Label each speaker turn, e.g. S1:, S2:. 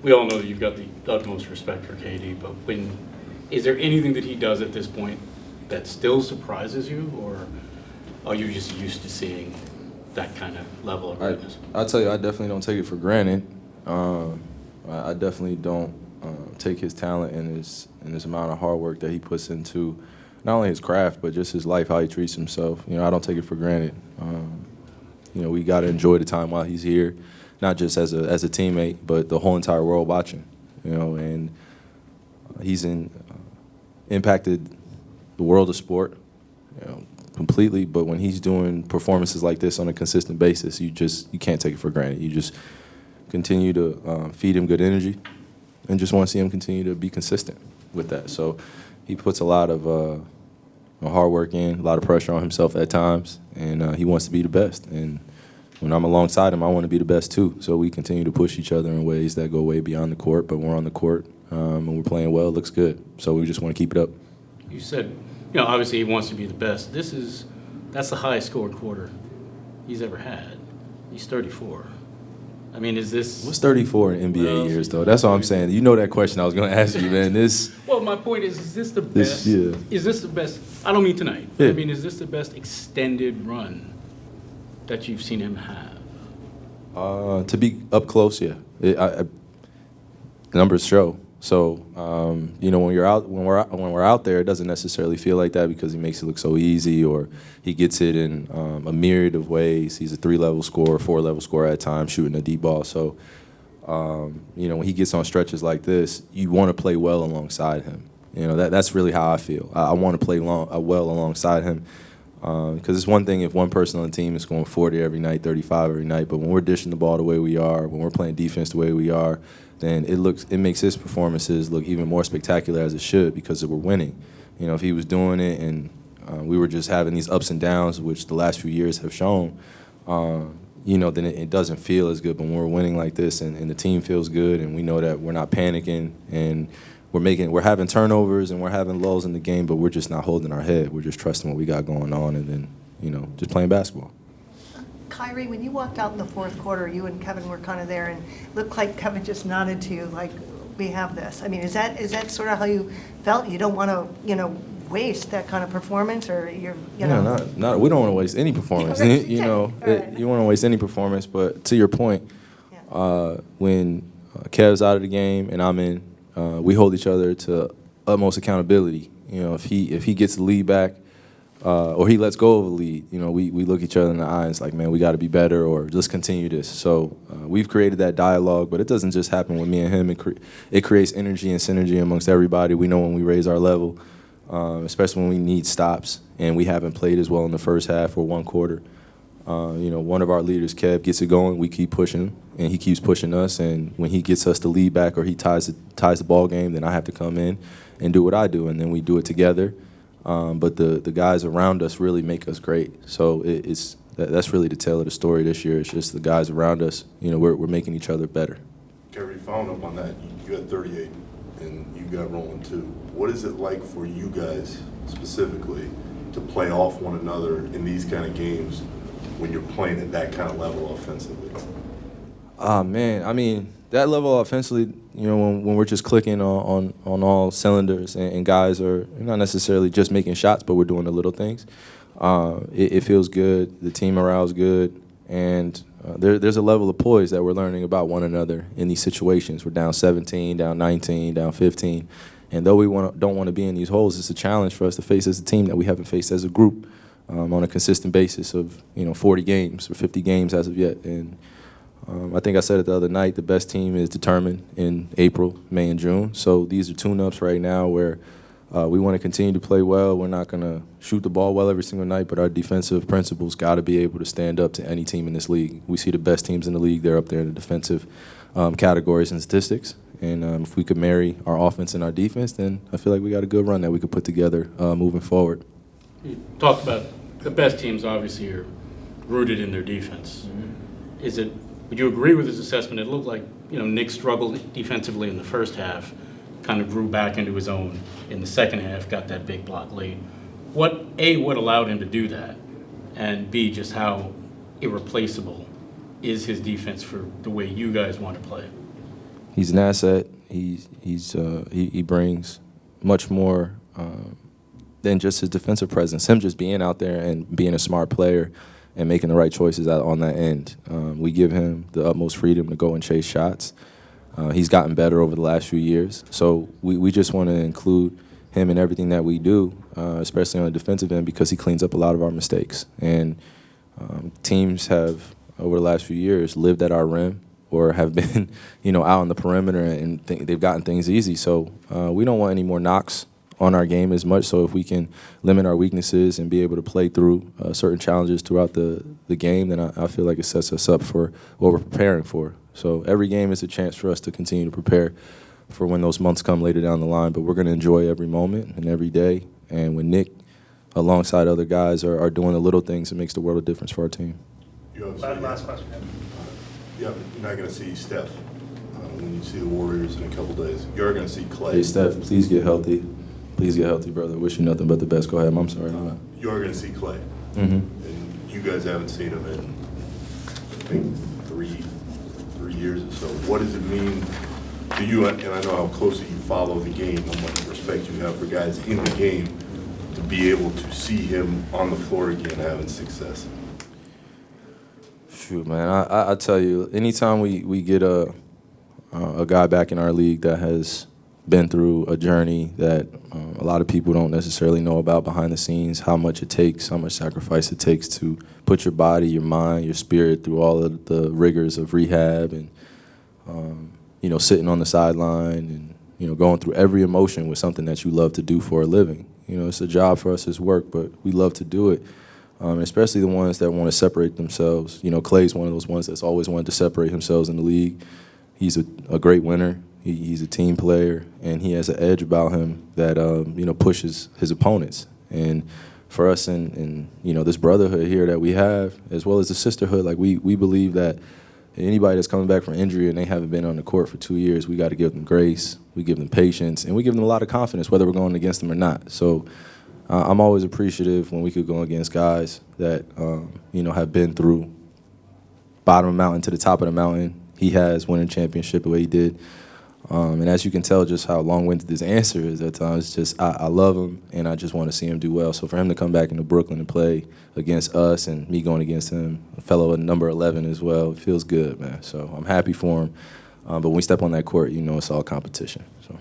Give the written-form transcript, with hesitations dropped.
S1: we all know that you've got the utmost respect for KD, but is there anything that he does at this point that still surprises you, or are you just used to seeing that kind of level of greatness?
S2: I'll tell you, I definitely don't take it for granted. I definitely don't take his talent and his amount of hard work that he puts into not only his craft but just his life, how he treats himself. I don't take it for granted. We got to enjoy the time while he's here, not just as a teammate, but the whole entire world watching. And he's impacted the world of sport, completely. But when he's doing performances like this on a consistent basis, you can't take it for granted. You just continue to feed him good energy, and just want to see him continue to be consistent with that. So he puts a lot of hard work in, a lot of pressure on himself at times, and he wants to be the best. And when I'm alongside him, I want to be the best too. So we continue to push each other in ways that go way beyond the court, but we're on the court and we're playing well. It looks good. So we just want to keep it up.
S1: You said, obviously he wants to be the best. That's the highest scored quarter he's ever had. He's 34. I mean, is this...
S2: What's 34 in NBA years, though? That's what I'm saying. You know that question I was going to ask you, man.
S1: Well, my point is this the best? Is this the best? I don't mean tonight. Yeah. I mean, is this the best extended run that you've seen him have?
S2: To be up close, yeah. The numbers show. So, when we're out there, it doesn't necessarily feel like that because he makes it look so easy, or he gets it in a myriad of ways. He's a 3-level scorer, 4-level scorer at times, shooting a deep ball. So, when he gets on stretches like this, you want to play well alongside him. That's really how I feel. I want to play well alongside him because it's one thing if one person on the team is scoring 40 every night, 35 every night, but when we're dishing the ball the way we are, when we're playing defense the way we are, then it makes his performances look even more spectacular as it should because we're winning. If he was doing it and we were just having these ups and downs, which the last few years have shown, then it doesn't feel as good. But when we're winning like this and the team feels good and we know that we're not panicking and we're having turnovers and we're having lulls in the game, but we're just not holding our head. We're just trusting what we got going on and then, just playing basketball.
S3: Kyrie, when you walked out in the fourth quarter, you and Kevin were kind of there, and it looked like Kevin just nodded to you like, we have this. I mean, is that sort of how you felt? You don't want to, waste that kind of performance, or you're,
S2: not. We don't want to waste any performance. You want to waste any performance, but to your point, when Kev's out of the game and I'm in, we hold each other to utmost accountability. If he gets the lead back, or he lets go of a lead, we look each other in the eye and it's like, man, we got to be better, or let's continue this. So we've created that dialogue, but it doesn't just happen with me and him. It creates energy and synergy amongst everybody. We know when we raise our level, especially when we need stops and we haven't played as well in the first half or one quarter. One of our leaders, Kev, gets it going. We keep pushing him, and he keeps pushing us. And when he gets us the lead back or he ties the ball game, then I have to come in and do what I do, and then we do it together. But the guys around us really make us great. So that's really the tale of the story this year. It's just the guys around us. We're making each other better.
S4: Kyrie, following up on that, you had 38 and you got rolling too. What is it like for you guys specifically to play off one another in these kind of games when you're playing at that kind of level offensively?
S2: Man, I mean, that level offensively, when we're just clicking on all cylinders and guys are not necessarily just making shots, but we're doing the little things, it feels good. The team morale is good. And there's a level of poise that we're learning about one another in these situations. We're down 17, down 19, down 15. And though we don't want to be in these holes, it's a challenge for us to face as a team that we haven't faced as a group on a consistent basis of 40 games or 50 games as of yet. And I think I said it the other night, the best team is determined in April, May, and June. So these are tune-ups right now where we want to continue to play well. We're not going to shoot the ball well every single night, but our defensive principles got to be able to stand up to any team in this league. We see the best teams in the league. They're up there in the defensive categories and statistics. And if we could marry our offense and our defense, then I feel like we got a good run that we could put together moving forward.
S1: You talked about the best teams obviously are rooted in their defense. Mm-hmm. Would you agree with his assessment? It looked like Nick struggled defensively in the first half, kind of grew back into his own in the second half, got that big block late. What allowed him to do that, and B, just how irreplaceable is his defense for the way you guys want to play?
S2: He's an asset. He brings much more than just his defensive presence. Him just being out there and being a smart player and making the right choices on that end. We give him the utmost freedom to go and chase shots. He's gotten better over the last few years. So we just want to include him in everything that we do, especially on the defensive end, because he cleans up a lot of our mistakes. And teams have, over the last few years, lived at our rim or have been, out on the perimeter and they've gotten things easy. So we don't want any more knocks on our game as much. So if we can limit our weaknesses and be able to play through certain challenges throughout the game, then I feel like it sets us up for what we're preparing for. So every game is a chance for us to continue to prepare for when those months come later down the line. But we're going to enjoy every moment and every day. And when Nick, alongside other guys, are doing the little things, it makes the world of difference for our team.
S5: Last question.
S4: Yeah, you're not going to see Steph when you see the Warriors in a couple days. You're going to see Clay.
S2: Hey, Steph, please get healthy. Please get healthy, brother. Wish you nothing but the best. Go ahead. I'm sorry.
S4: You are going to see Clay.
S2: Mm-hmm.
S4: And you guys haven't seen him in, I think, three years or so. What does it mean to you? And I know how closely you follow the game, how much respect you have for guys in the game, to be able to see him on the floor again having success.
S2: Shoot, man, I tell you, anytime we get a guy back in our league that has been through a journey that a lot of people don't necessarily know about behind the scenes, how much it takes, how much sacrifice it takes to put your body, your mind, your spirit through all of the rigors of rehab and, sitting on the sideline and, going through every emotion with something that you love to do for a living. It's a job for us, it's work, but we love to do it. Especially the ones that want to separate themselves. Clay's one of those ones that's always wanted to separate himself in the league. He's a great winner. He's a team player, and he has an edge about him that pushes his opponents. And for us in this brotherhood here that we have, as well as the sisterhood, like we believe that anybody that's coming back from injury and they haven't been on the court for 2 years, we got to give them grace, we give them patience, and we give them a lot of confidence, whether we're going against them or not. So I'm always appreciative when we could go against guys that have been through bottom of the mountain to the top of the mountain. He has winning championship the way he did. And as you can tell just how long-winded this answer is at times, just I love him, and I just want to see him do well. So for him to come back into Brooklyn and play against us and me going against him, a fellow at number 11 as well, it feels good, man. So I'm happy for him. But when we step on that court, it's all competition. So.